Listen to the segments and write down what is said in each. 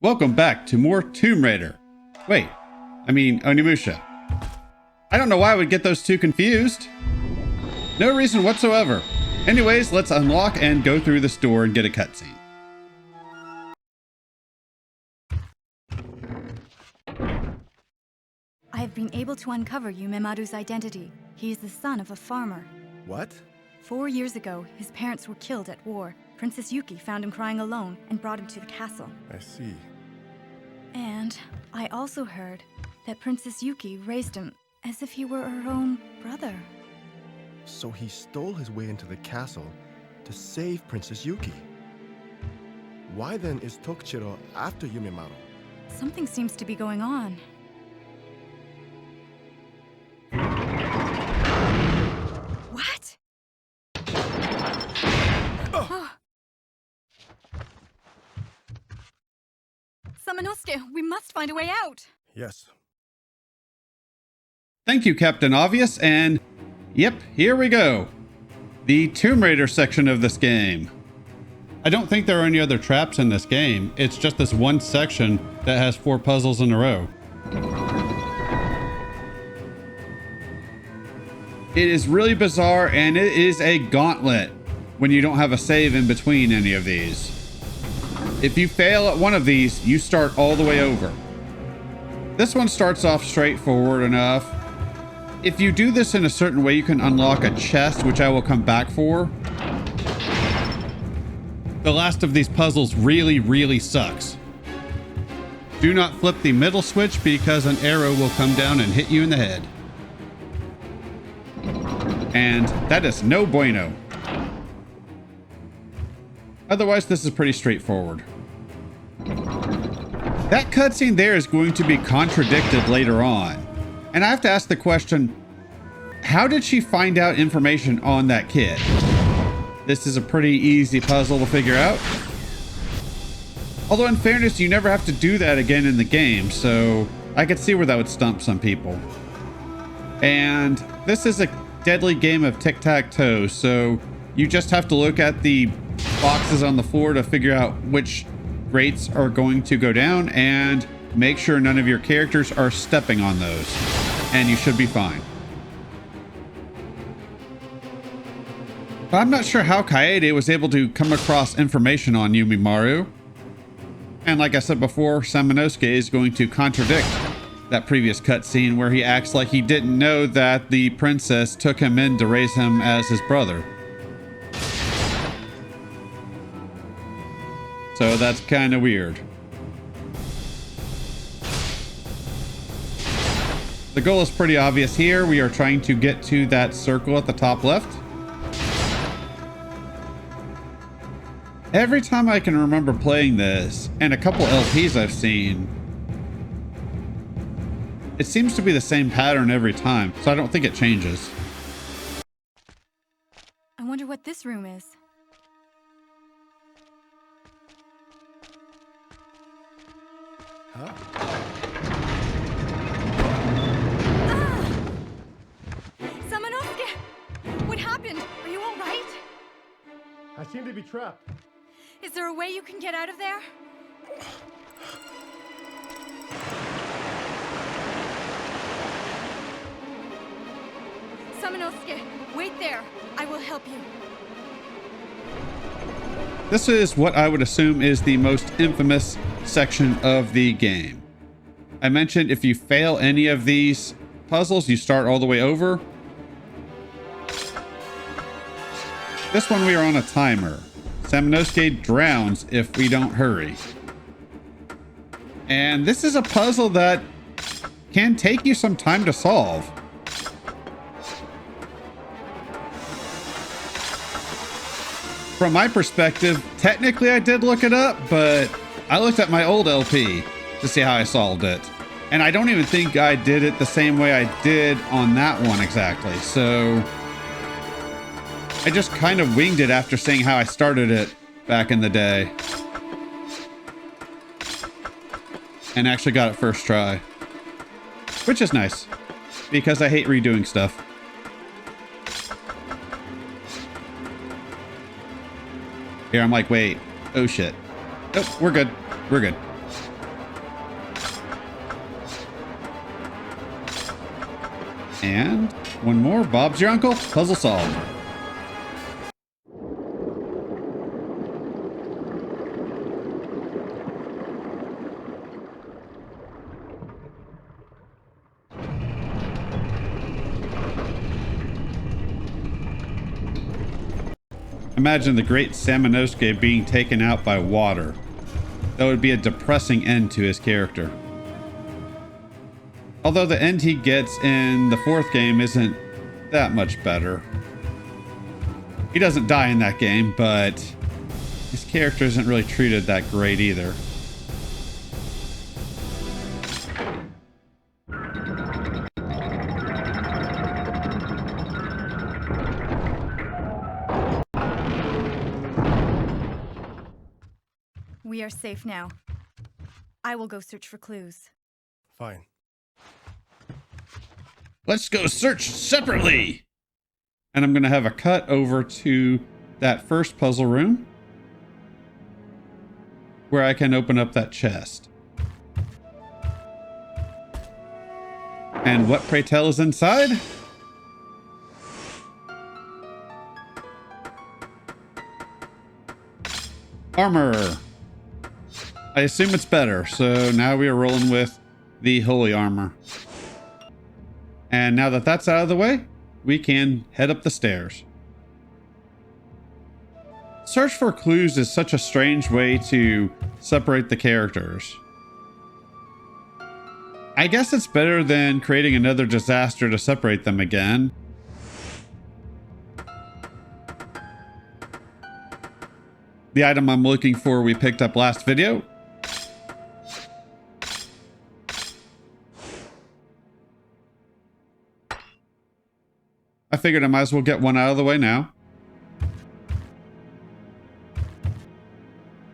Welcome back to more Tomb Raider. Wait, I mean Onimusha. I don't know why I would get those two confused. No reason whatsoever. Anyways, let's unlock and go through this door and get a cutscene. I have been able to uncover Yumemaru's identity. He is the son of a farmer. What? 4 years ago, his parents were killed at war. Princess Yuki found him crying alone and brought him to the castle. I see. And I also heard that Princess Yuki raised him as if he were her own brother. So he stole his way into the castle to save Princess Yuki. Why then is Tokichiro after Yumemaru? Something seems to be going on. What? Oh. Samanosuke, we must find a way out. Yes. Thank you, Captain Obvious, and yep, here we go. The Tomb Raider section of this game. I don't think there are any other traps in this game. It's just this one section that has 4 puzzles in a row. It is really bizarre, and it is a gauntlet when you don't have a save in between any of these. If you fail at one of these, you start all the way over. This one starts off straightforward enough. If you do this in a certain way, you can unlock a chest, which I will come back for. The last of these puzzles really sucks. Do not flip the middle switch because an arrow will come down and hit you in the head. And that is no bueno. Otherwise, this is pretty straightforward. That cutscene there is going to be contradicted later on. And I have to ask the question, how did she find out information on that kid? This is a pretty easy puzzle to figure out. Although in fairness, you never have to do that again in the game, so I could see where that would stump some people. And this is a deadly game of tic-tac-toe, so you just have to look at the boxes on the floor to figure out which rates are going to go down and make sure none of your characters are stepping on those, and you should be fine. But I'm not sure how Kaede was able to come across information on Yumemaru. And like I said before, Samanosuke is going to contradict that previous cutscene where he acts like he didn't know that the princess took him in to raise him as his brother. So that's kind of weird. The goal is pretty obvious here. We are trying to get to that circle at the top left. Every time I can remember playing this, and a couple LPs I've seen, it seems to be the same pattern every time, so I don't think it changes. I wonder what this room is. Huh? Samanosuke! What happened? Are you all right? I seem to be trapped. Is there a way you can get out of there? Samanosuke, wait there. I will help you. This is what I would assume is the most infamous section of the game. I mentioned if you fail any of these puzzles, you start all the way over. This one we are on a timer. Samanosuke drowns if we don't hurry. And this is a puzzle that can take you some time to solve. From my perspective, technically I did look it up, but I looked at my old LP to see how I solved it. And I don't even think I did it the same way I did on that one exactly. So I just kind of winged it after seeing how I started it back in the day. And actually got it first try. Which is nice, because I hate redoing stuff. Here I'm like, wait, oh shit. Oh, we're good. We're good. And one more. Bob's your uncle. Puzzle solved. Imagine the great Samanosuke being taken out by water. That would be a depressing end to his character. Although the end he gets in the fourth game isn't that much better. He doesn't die in that game, but his character isn't really treated that great either. We are safe now. I will go search for clues. Fine. Let's go search separately. And I'm going to have a cut over to that first puzzle room where I can open up that chest. And what, pray tell, is inside? Armor. I assume it's better, so now we are rolling with the holy armor. And now that that's out of the way, we can head up the stairs. Search for clues is such a strange way to separate the characters. I guess it's better than creating another disaster to separate them again. The item I'm looking for we picked up last video. I figured I might as well get one out of the way now.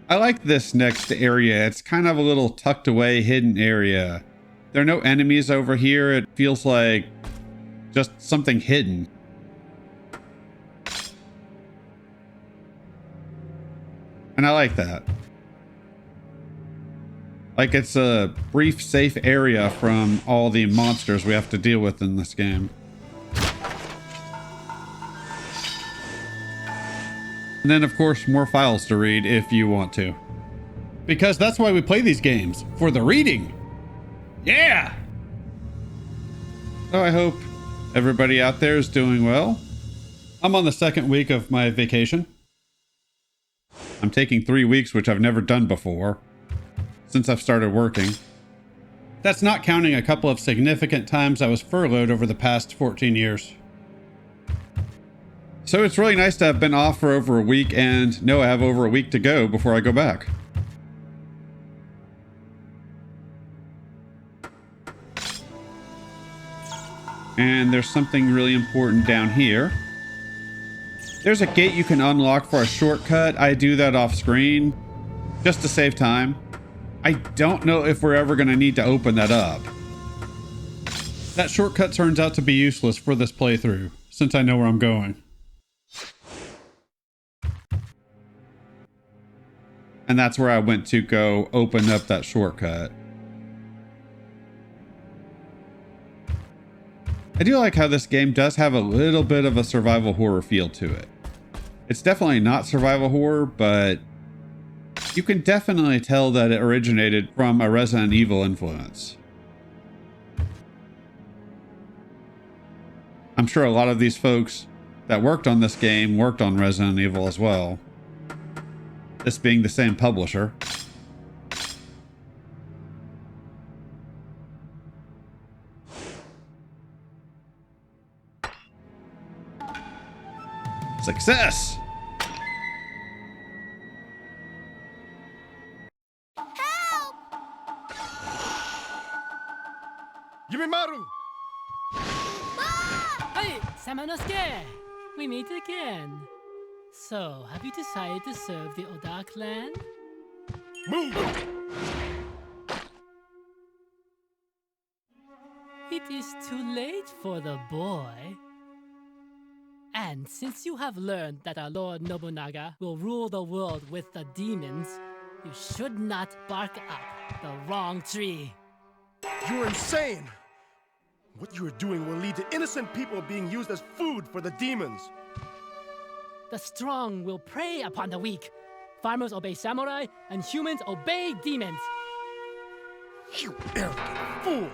I like this next area. It's kind of a little tucked away, hidden area. There are no enemies over here. It feels like just something hidden. And I like that. Like it's a brief, safe area from all the monsters we have to deal with in this game. And then, of course, more files to read if you want to. Because that's why we play these games, for the reading. Yeah! So I hope everybody out there is doing well. I'm on the second week of my vacation. I'm taking 3 weeks, which I've never done before, since I've started working. That's not counting a couple of significant times I was furloughed over the past 14 years. So it's really nice to have been off for over a week and know I have over a week to go before I go back. And there's something really important down here. There's a gate you can unlock for a shortcut. I do that off screen just to save time. I don't know if we're ever going to need to open that up. That shortcut turns out to be useless for this playthrough, since I know where I'm going. And that's where I went to go open up that shortcut. I do like how this game does have a little bit of a survival horror feel to it. It's definitely not survival horror, but you can definitely tell that it originated from a Resident Evil influence. I'm sure a lot of these folks that worked on this game worked on Resident Evil as well. This being the same publisher. Success! Yumimaru! Hey, Samanosuke! We meet again. So, have you decided to serve the Oda clan? Move! It is too late for the boy. And since you have learned that our Lord Nobunaga will rule the world with the demons, you should not bark up the wrong tree. You're insane! What you are doing will lead to innocent people being used as food for the demons. The strong will prey upon the weak. Farmers obey samurai, and humans obey demons. You arrogant fool!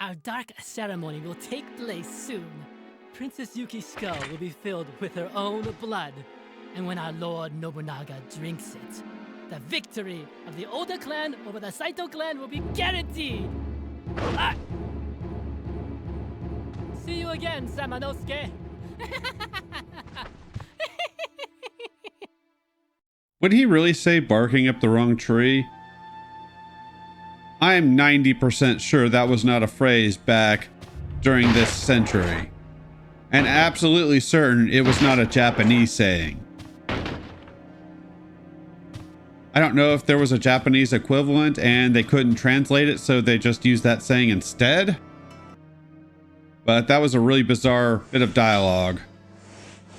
Our dark ceremony will take place soon. Princess Yuki's skull will be filled with her own blood. And when our Lord Nobunaga drinks it, the victory of the Oda clan over the Saito clan will be guaranteed! Ah! See you again, Samanosuke! Would he really say barking up the wrong tree? I am 90% sure that was not a phrase back during this century. And absolutely certain it was not a Japanese saying. I don't know if there was a Japanese equivalent and they couldn't translate it, so they just used that saying instead. But that was a really bizarre bit of dialogue,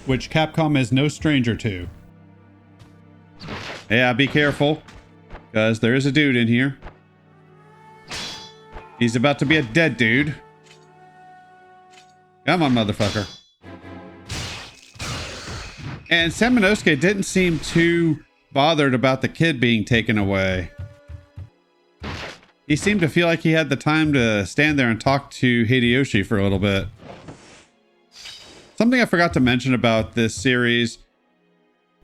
which Capcom is no stranger to. Yeah, be careful, because there is a dude in here. He's about to be a dead dude. Come on, motherfucker. And Samanosuke didn't seem too bothered about the kid being taken away. He seemed to feel like he had the time to stand there and talk to Hideyoshi for a little bit. Something I forgot to mention about this series,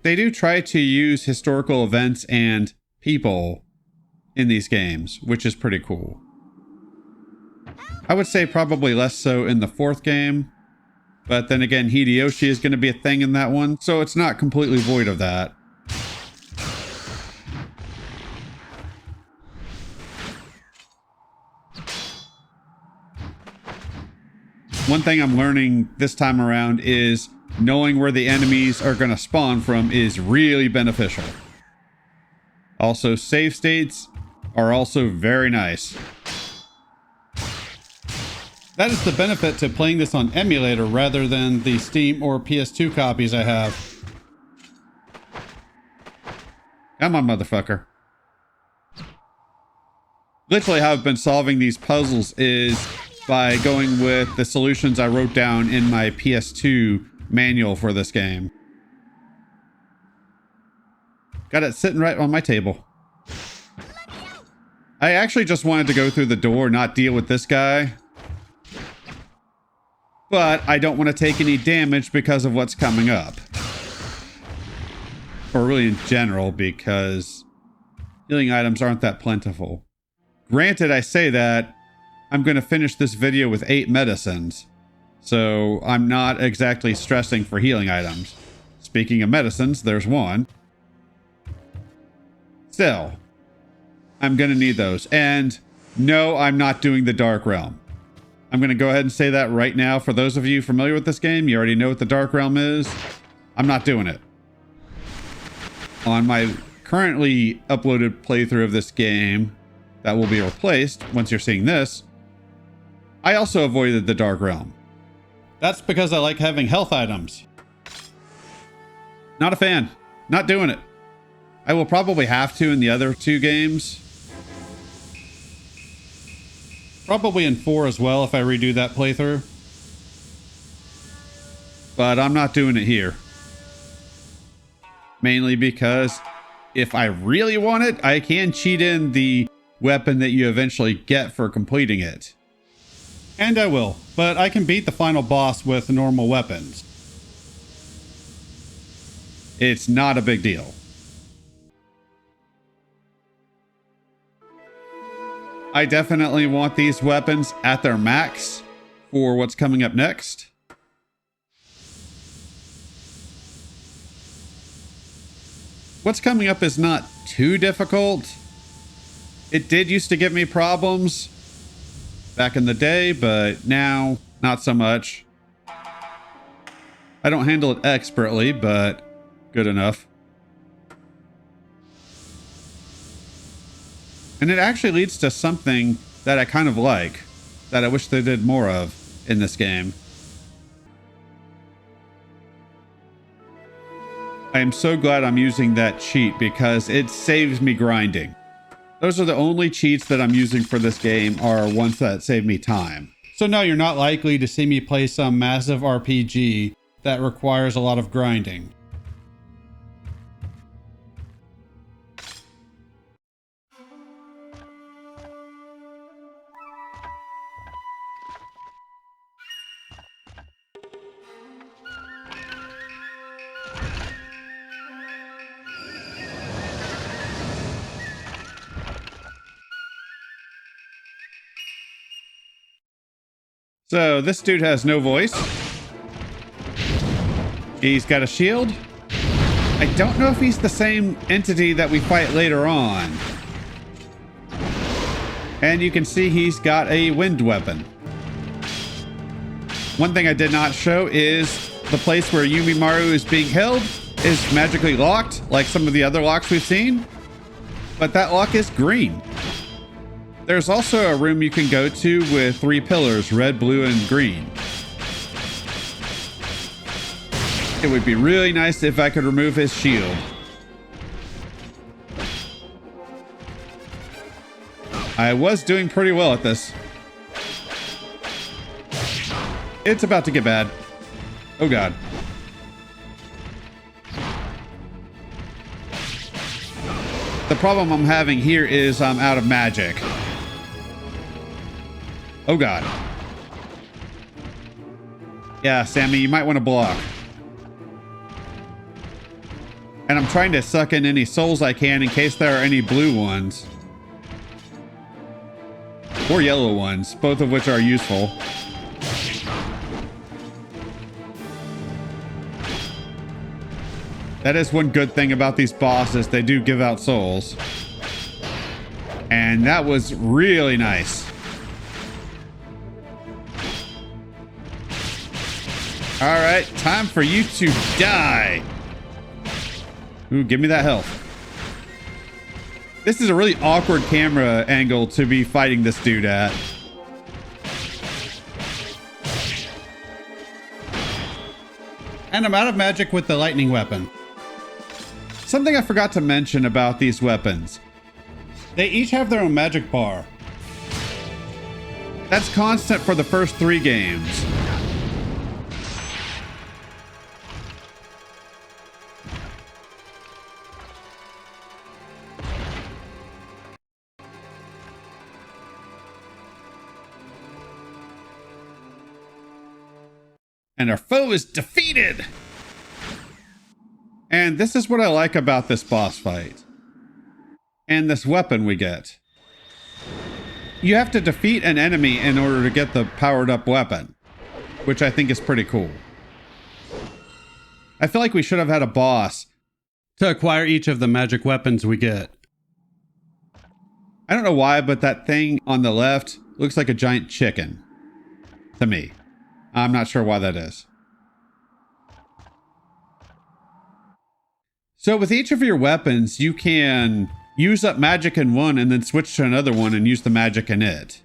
they do try to use historical events and people in these games, which is pretty cool. I would say probably less so in the fourth game, but then again, Hideyoshi is going to be a thing in that one, so it's not completely void of that. One thing I'm learning this time around is knowing where the enemies are going to spawn from is really beneficial. Also, save states are also very nice. That is the benefit to playing this on emulator rather than the Steam or PS2 copies I have. Come on, motherfucker. Literally how I've been solving these puzzles is by going with the solutions I wrote down in my PS2 manual for this game. Got it sitting right on my table. I actually just wanted to go through the door, not deal with this guy. But I don't want to take any damage because of what's coming up. Or really in general, because healing items aren't that plentiful. Granted, I say that, I'm going to finish this video with 8 medicines. So I'm not exactly stressing for healing items. Speaking of medicines, there's one. Still, I'm going to need those. And no, I'm not doing the Dark Realm. I'm going to go ahead and say that right now. For those of you familiar with this game, you already know what the Dark Realm is. I'm not doing it. On my currently uploaded playthrough of this game that will be replaced once you're seeing this, I also avoided the Dark Realm. That's because I like having health items. Not a fan. Not doing it. I will probably have to in the other 2 games. Probably in 4 as well if I redo that playthrough. But I'm not doing it here. Mainly because if I really want it, I can cheat in the weapon that you eventually get for completing it. And I will, but I can beat the final boss with normal weapons. It's not a big deal. I definitely want these weapons at their max for what's coming up next. What's coming up is not too difficult. It did used to give me problems back in the day, but now not so much. I don't handle it expertly, but good enough. And it actually leads to something that I kind of like, that I wish they did more of in this game. I am so glad I'm using that cheat because it saves me grinding. Those are the only cheats that I'm using for this game are ones that save me time. So no, you're not likely to see me play some massive RPG that requires a lot of grinding. So this dude has no voice. He's got a shield. I don't know if he's the same entity that we fight later on. And you can see he's got a wind weapon. One thing I did not show is the place where Yumimaru is being held is magically locked, like some of the other locks we've seen. But that lock is green. There's also a room you can go to with 3 pillars, red, blue, and green. It would be really nice if I could remove his shield. I was doing pretty well at this. It's about to get bad. Oh god. The problem I'm having here is I'm out of magic. Oh god. Yeah, Sammy, you might want to block. And I'm trying to suck in any souls I can in case there are any blue ones. Or yellow ones, both of which are useful. That is one good thing about these bosses, they do give out souls. And that was really nice. Alright, time for you to die. Ooh, give me that health. This is a really awkward camera angle to be fighting this dude at. And I'm out of magic with the lightning weapon. Something I forgot to mention about these weapons. They each have their own magic bar. That's constant for the first 3 games. And our foe is defeated! And this is what I like about this boss fight. And this weapon we get. You have to defeat an enemy in order to get the powered up weapon, which I think is pretty cool. I feel like we should have had a boss to acquire each of the magic weapons we get. I don't know why, but that thing on the left looks like a giant chicken to me. I'm not sure why that is. So with each of your weapons, you can use up magic in one and then switch to another one and use the magic in it.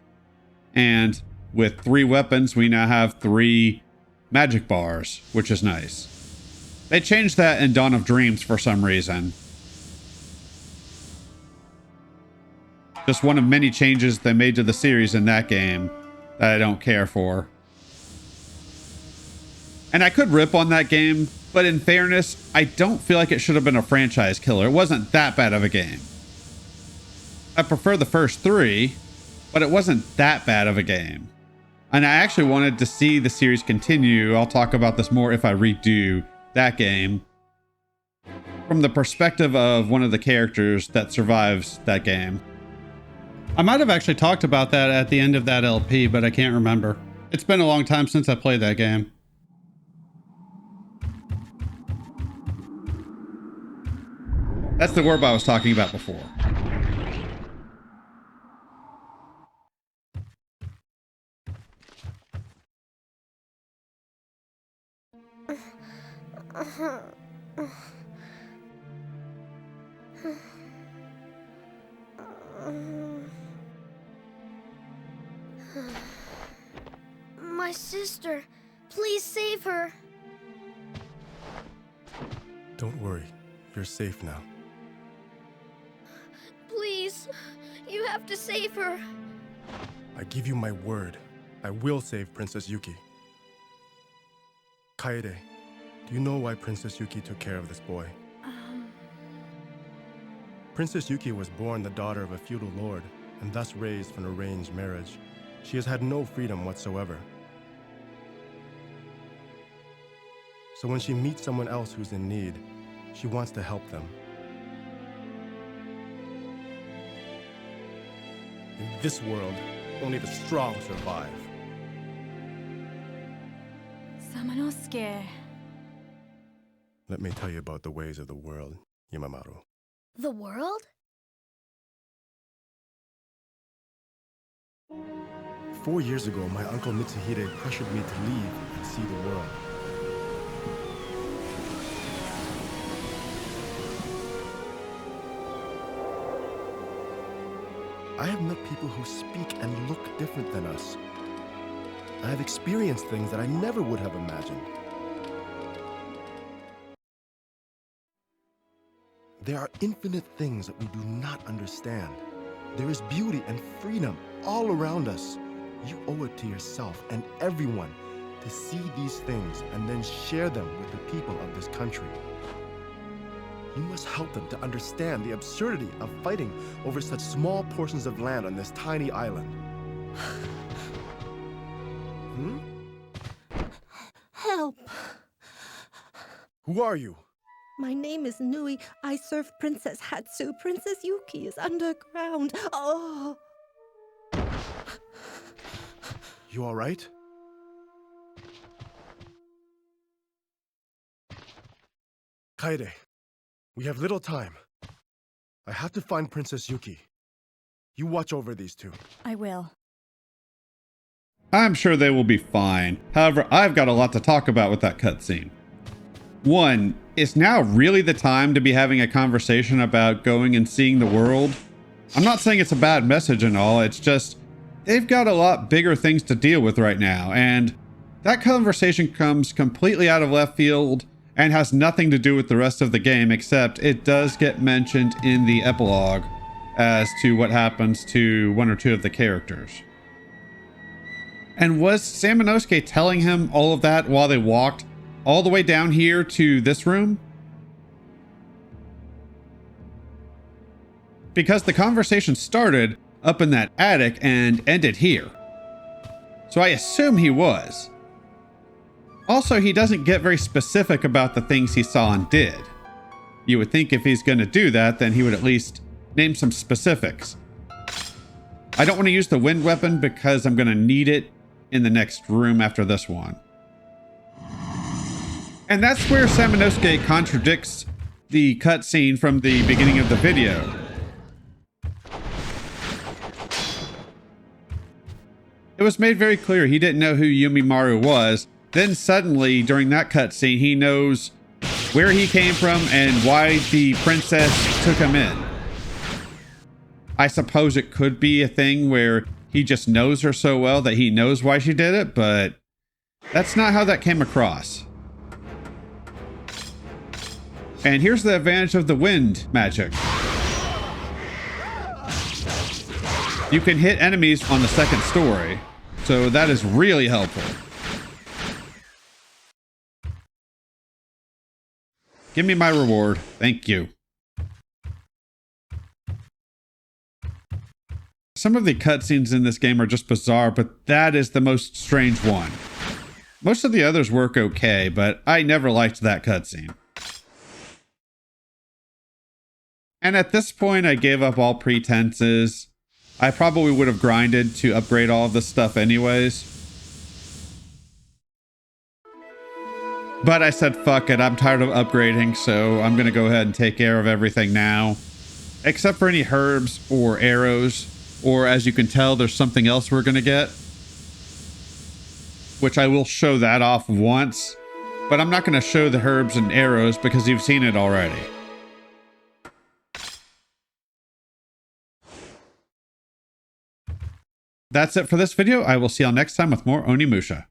And with 3 weapons, we now have 3 magic bars, which is nice. They changed that in Dawn of Dreams for some reason. Just one of many changes they made to the series in that game that I don't care for. And I could rip on that game, but in fairness, I don't feel like it should have been a franchise killer. It wasn't that bad of a game. I prefer the first 3, but it wasn't that bad of a game. And I actually wanted to see the series continue. I'll talk about this more if I redo that game from the perspective of one of the characters that survives that game. I might have actually talked about that at the end of that LP, but I can't remember. It's been a long time since I played that game. That's the orb I was talking about before. My sister, please save her. Don't worry, you're safe now. Please, have to save her. I give you my word. I will save Princess Yuki. Kaede, do you know why Princess Yuki took care of this boy? Princess Yuki was born the daughter of a feudal lord, and thus raised from an arranged marriage. She has had no freedom whatsoever. So when she meets someone else who's in need, she wants to help them. In this world, only the strong survive. Samanosuke. Let me tell you about the ways of the world, Yamamaru. The world? 4 years ago, my uncle Mitsuhide pressured me to leave and see the world. I have met people who speak and look different than us. I have experienced things that I never would have imagined. There are infinite things that we do not understand. There is beauty and freedom all around us. You owe it to yourself and everyone to see these things and then share them with the people of this country. You must help them to understand the absurdity of fighting over such small portions of land on this tiny island. Help! Who are you? My name is Nui. I serve Princess Hatsu. Princess Yuki is underground. Oh! You all right? Kaede, we have little time. I have to find Princess Yuki. You watch over these two. I will. I'm sure they will be fine. However, I've got a lot to talk about with that cutscene. One, is now really the time to be having a conversation about going and seeing the world? I'm not saying it's a bad message and all, it's just they've got a lot bigger things to deal with right now, and that conversation comes completely out of left field and has nothing to do with the rest of the game, except it does get mentioned in the epilogue as to what happens to one or two of the characters. And was Samanosuke telling him all of that while they walked all the way down here to this room? Because the conversation started up in that attic and ended here. So I assume he was. Also, he doesn't get very specific about the things he saw and did. You would think if he's going to do that, then he would at least name some specifics. I don't want to use the wind weapon because I'm going to need it in the next room after this one. And that's where Samanosuke contradicts the cutscene from the beginning of the video. It was made very clear he didn't know who Yumimaru was. Then suddenly, during that cutscene, he knows where he came from and why the princess took him in. I suppose it could be a thing where he just knows her so well that he knows why she did it, but that's not how that came across. And here's the advantage of the wind magic. You can hit enemies on the second story, so that is really helpful. Give me my reward. Thank you. Some of the cutscenes in this game are just bizarre, but that is the most strange one. Most of the others work okay, but I never liked that cutscene. And at this point, I gave up all pretenses. I probably would have grinded to upgrade all of this stuff anyways. But I said, fuck it, I'm tired of upgrading, so I'm going to go ahead and take care of everything now. Except for any herbs or arrows, or as you can tell, there's something else we're going to get. Which I will show that off once, but I'm not going to show the herbs and arrows because you've seen it already. That's it for this video. I will see y'all next time with more Onimusha.